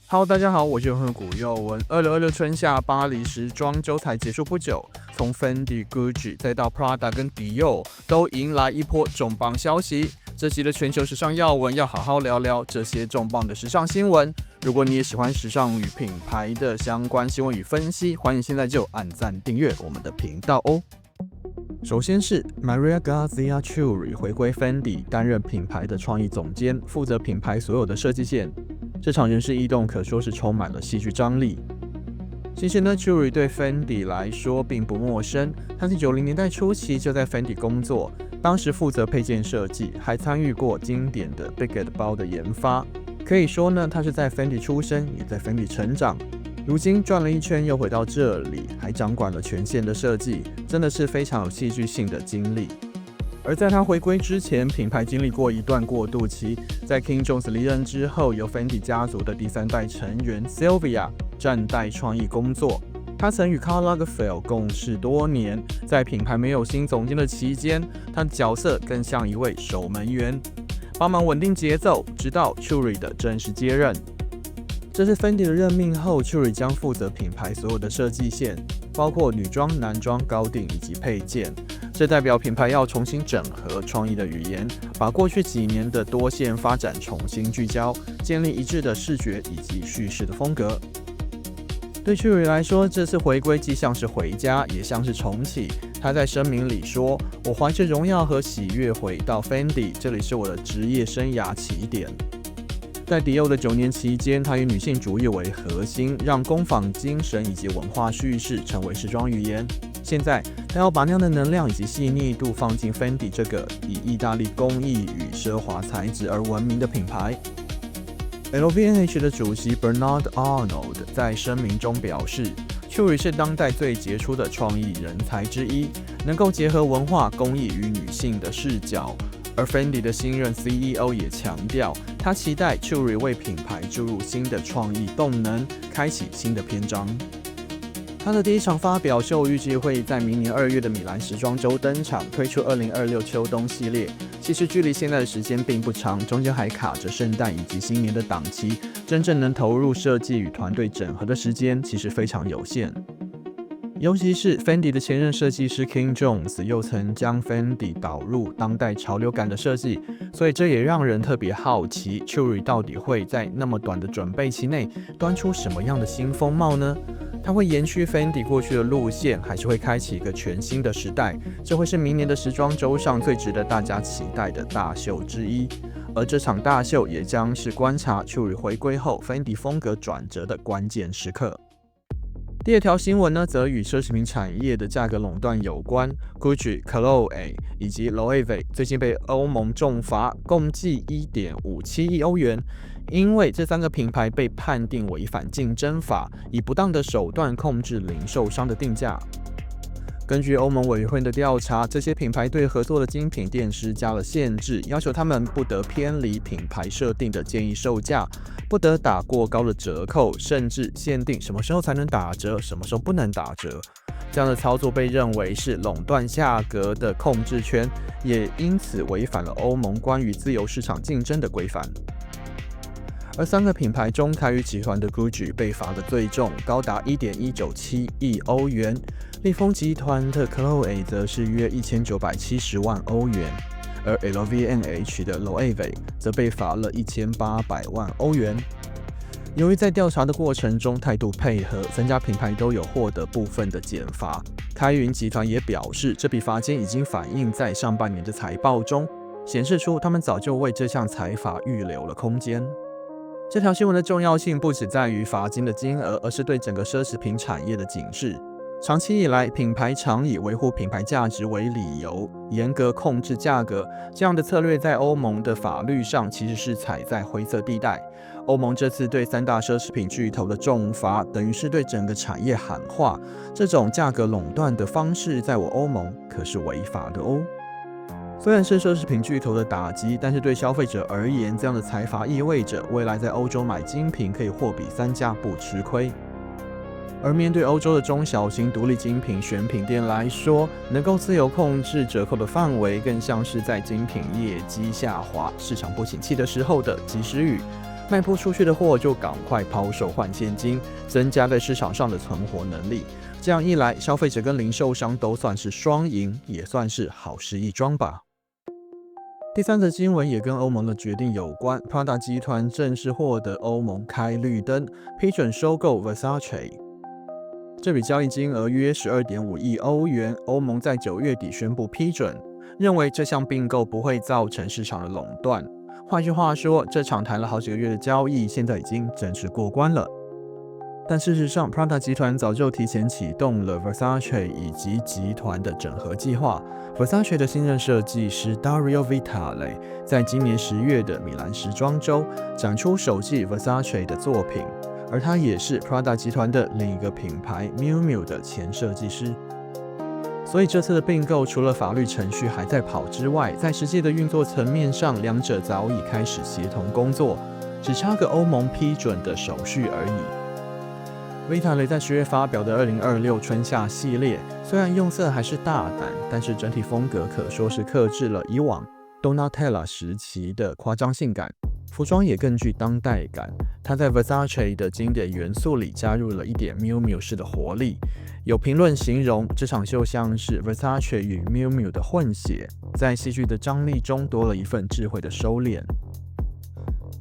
Hello， 大家好，我是永古佑文。2026春夏巴黎时装周才结束不久，从 Fendi、Gucci 再到 Prada 跟 Dior 都迎来一波重磅消息。这期的全球时尚要闻要好好聊聊这些重磅的时尚新闻。如果你也喜欢时尚与品牌的相关新闻与分析，欢迎现在就按赞订阅我们的频道哦。首先是 Maria Grazia Chiuri 回归 Fendi， 担任品牌的创意总监，负责品牌所有的设计线。这场人事异动可说是充满了戏剧张力。其实呢 ，Chiuri 对 Fendi 来说并不陌生，他在90年代初期就在 Fendi 工作，当时负责配件设计，还参与过经典的 Baguette 包的研发。可以说呢，他是在 Fendi 出生，也在 Fendi 成长。如今转了一圈又回到这里，还掌管了全线的设计，真的是非常有戏剧性的经历。而在他回归之前，品牌经历过一段过渡期。在 King Jones 离任之后，由 Fendi 家族的第3代成员 Sylvia 暂代创意工作。他曾与 Karl Lagerfeld 共事多年，在品牌没有新总监的期间，他的角色更像一位守门员，帮忙稳定节奏，直到 Chiuri 的正式接任。这是 Fendi 的任命后 ，Chiuri 将负责品牌所有的设计线，包括女装、男装、高定以及配件。这代表品牌要重新整合创意的语言，把过去几年的多线发展重新聚焦，建立一致的视觉以及叙事的风格。对 Chiuri 来说，这次回归既像是回家，也像是重启。他在声明里说：“我怀着荣耀和喜悦回到 Fendi， 这里是我的职业生涯起点。”在迪奥的9年期间，他以女性主义为核心，让工坊精神以及文化叙事成为时装语言。现在，他要把那样的能量以及细腻度放进 Fendi 这个以意大利工艺与奢华材质而闻名的品牌。LVMH 的主席 Bernard Arnault 在声明中表示 ，Chiuri 是当代最杰出的创意人才之一，能够结合文化、工艺与女性的视角。而 Fendi 的新任 CEO 也强调，他期待 Chiuri 为品牌注入新的创意动能，开启新的篇章。他的第一场发表秀预计会在明年2月的米兰时装周登场，推出2026秋冬系列。其实距离现在的时间并不长，中间还卡着圣诞以及新年的档期，真正能投入设计与团队整合的时间其实非常有限。尤其是 Fendi 的前任设计师 King Jones 又曾将 Fendi 导入当代潮流感的设计，所以这也让人特别好奇 Chiuri 到底会在那么短的准备期内端出什么样的新风貌呢？它会延续 Fendi 过去的路线，还是会开启一个全新的时代？这会是明年的时装周上最值得大家期待的大秀之一。而这场大秀也将是观察 Chiuri 回归后 Fendi 风格转折的关键时刻。第二条新闻呢，则与奢侈品产业的价格垄断有关。Gucci、Chloé 以及 Loewe 最近被欧盟重罚，共计1.57亿欧元，因为这3个品牌被判定违反竞争法，以不当的手段控制零售商的定价。根据欧盟委员会的调查，这些品牌对合作的精品店施加了限制，要求他们不得偏离品牌设定的建议售价，不得打过高的折扣，甚至限定什么时候才能打折，什么时候不能打折。这样的操作被认为是垄断价格的控制权，也因此违反了欧盟关于自由市场竞争的规范。而3个品牌中，凯宇集团的 Gucci 被罚的最重，高达1.197亿欧元；利丰集团的 Chloé 则是约1970万欧元，而 LVMH 的 Loewe 则被罚了1800万欧元。由于在调查的过程中态度配合，3家品牌都有获得部分的减罚。开云集团也表示，这笔罚金已经反映在上半年的财报中，显示出他们早就为这项财罚预留了空间。这条新闻的重要性不只在于罚金的金额，而是对整个奢侈品产业的警示。长期以来，品牌常以维护品牌价值为理由，严格控制价格，这样的策略在欧盟的法律上其实是踩在灰色地带。欧盟这次对3大奢侈品巨头的重罚，等于是对整个产业喊话：这种价格垄断的方式，在我欧盟可是违法的哦。虽然是奢侈品巨头的打击，但是对消费者而言，这样的财阀意味着未来在欧洲买精品可以货比3家不吃亏。而面对欧洲的中小型独立精品选品店来说，能够自由控制折扣的范围，更像是在精品业绩下滑、市场不景气的时候的及时雨。卖不出去的货就赶快抛售换现金，增加在市场上的存活能力。这样一来，消费者跟零售商都算是双赢，也算是好事一桩吧。第三则新闻也跟欧盟的决定有关 ，Prada 集团正式获得欧盟开绿灯，批准收购 Versace。这笔交易金额约12.5亿欧元，欧盟在9月底宣布批准，认为这项并购不会造成市场的垄断。换句话说，这场谈了好几个月的交易，现在已经正式过关了。但事实上 ，Prada 集团早就提前启动了 Versace 以及集团的整合计划。Versace 的新任设计师 Dario Vitale 在今年10月的米兰时装周展出首季 Versace 的作品，而他也是 Prada 集团的另一个品牌 Miu Miu 的前设计师。所以这次的并购除了法律程序还在跑之外，在实际的运作层面上，两者早已开始协同工作，只差个欧盟批准的手续而已。Vitale 在10月发表的2026春夏系列，虽然用色还是大胆，但是整体风格可说是克制了以往 Donatella 时期的夸张性感，服装也更具当代感。它在 Versace 的经典元素里加入了一点 Miu Miu 式的活力。有评论形容这场秀像是 Versace 与 Miu Miu 的混血，在戏剧的张力中多了一份智慧的收敛。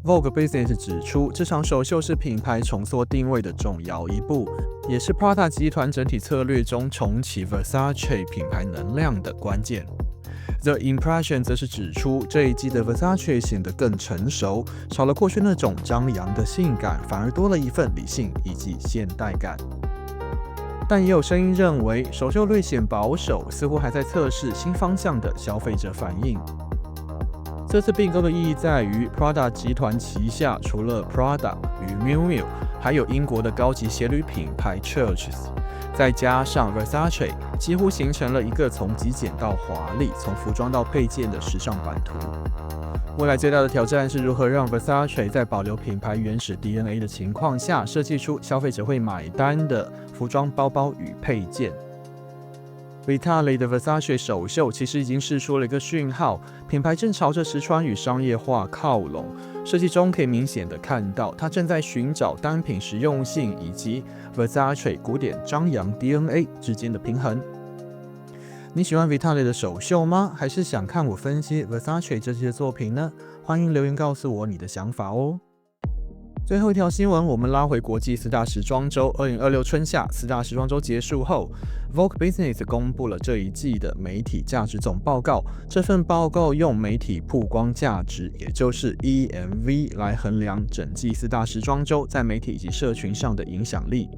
Vogue Business 指出，这场首秀是品牌重塑定位的重要一步，也是 Prada 集团整体策略中重启 Versace 品牌能量的关键。The Impression 则是指出，这一季的 Versace 显得更成熟，少了过去那种张扬的性感，反而多了一份理性以及现代感。但也有声音认为，首秀略显保守，似乎还在测试新方向的消费者反应。这次并购的意义在于 ，Prada 集团旗下除了 Prada 与 Miu Miu， 还有英国的高级鞋履品牌 Church's， 再加上 Versace， 几乎形成了一个从极简到华丽、从服装到配件的时尚版图。未来最大的挑战是如何让 Versace 在保留品牌原始 DNA 的情况下，设计出消费者会买单的服装、包包与配件。Vitale 的 Versace 首秀其实已经释出了一个讯号，品牌正朝着实穿与商业化靠拢。设计中可以明显的看到，它正在寻找单品实用性以及 Versace 古典张扬 DNA 之间的平衡。你喜欢 Vitale 的首秀吗？还是想看我分析 Versace 这些作品呢？欢迎留言告诉我你的想法哦。最后一条新闻，我们拉回国际4大时装周。2026春夏4大时装周结束后 ，Vogue Business 公布了这一季的媒体价值总报告。这份报告用媒体曝光价值，也就是 EMV 来衡量整季4大时装周在媒体以及社群上的影响力。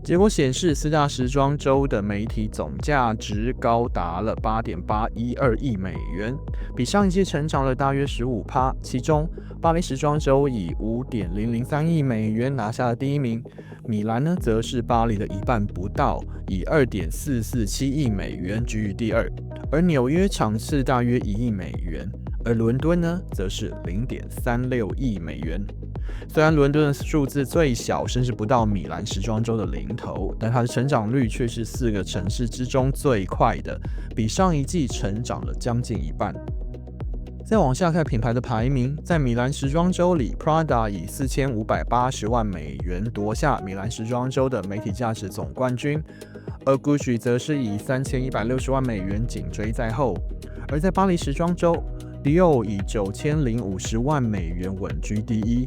结果显示，4大时装周的媒体总价值高达了8.812亿美元，比上一季成长了大约15%。其中，巴黎时装周以5.003亿美元拿下了第一名，米兰呢则是巴黎的一半不到，以2.447亿美元居于第二，而纽约场次大约1亿美元，而伦敦呢则是0.36亿美元。虽然伦敦的数字最小，甚至不到米兰时装周的零头，但它的成长率却是4个城市之中最快的，比上一季成长了将近一半。再往下看品牌的排名，在米兰时装周里 ，Prada 以4580万美元夺下米兰时装周的媒体价值总冠军，而 Gucci 则是以3160万美元紧追在后。而在巴黎时装周 ，Dior 以9050万美元稳居第一。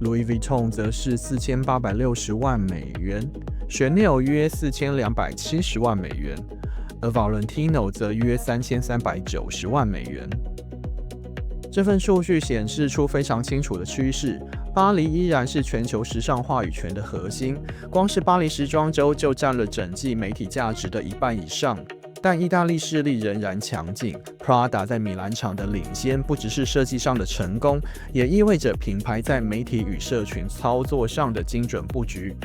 Louis Vuitton 则是4860万美元，Chanel 约4270万美元，而 Valentino 则约3390万美元。这份数据显示出非常清楚的趋势，巴黎依然是全球时尚话语权的核心，光是巴黎时装周就占了整季媒体价值的一半以上。但意大利势力仍然强劲 ，Prada 在米兰场的领先不只是设计上的成功，也意味着品牌在媒体与社群操作上的精准布局。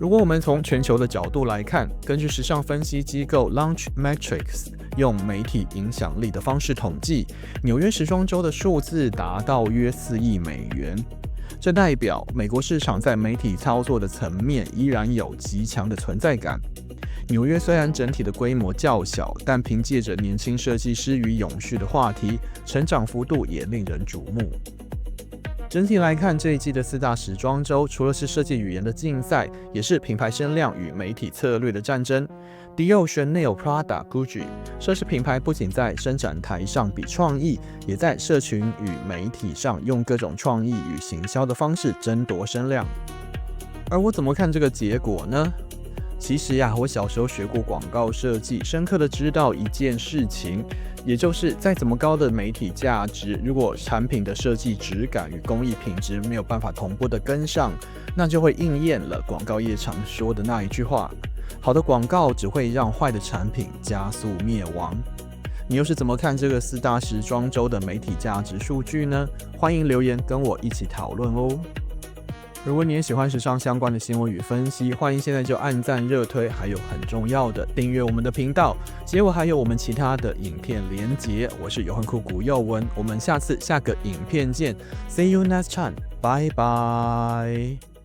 如果我们从全球的角度来看，根据时尚分析机构 Launch Metrics 用媒体影响力的方式统计，纽约时装周的数字达到约4亿美元。这代表美国市场在媒体操作的层面依然有极强的存在感。纽约虽然整体的规模较小，但凭借着年轻设计师与永续的话题，成长幅度也令人瞩目。整体来看，这一季的4大时装周，除了是设计语言的竞赛，也是品牌声量与媒体策略的战争。Dior、Chanel、Prada、Gucci 奢侈品牌不仅在伸展台上比创意，也在社群与媒体上用各种创意与行销的方式争夺声量。而我怎么看这个结果呢？其实呀，我小时候学过广告设计，深刻的知道一件事情，也就是再怎么高的媒体价值，如果产品的设计质感与工艺品质没有办法同步的跟上，那就会应验了广告业常说的那一句话：好的广告只会让坏的产品加速灭亡。你又是怎么看这个4大时装周的媒体价值数据呢？欢迎留言跟我一起讨论哦。如果你也喜欢时尚相关的新闻与分析，欢迎现在就按赞热推，还有很重要的订阅我们的频道，结果还有我们其他的影片连结。我是有很酷古佑文，我们下个影片见 ，See you next time，拜拜。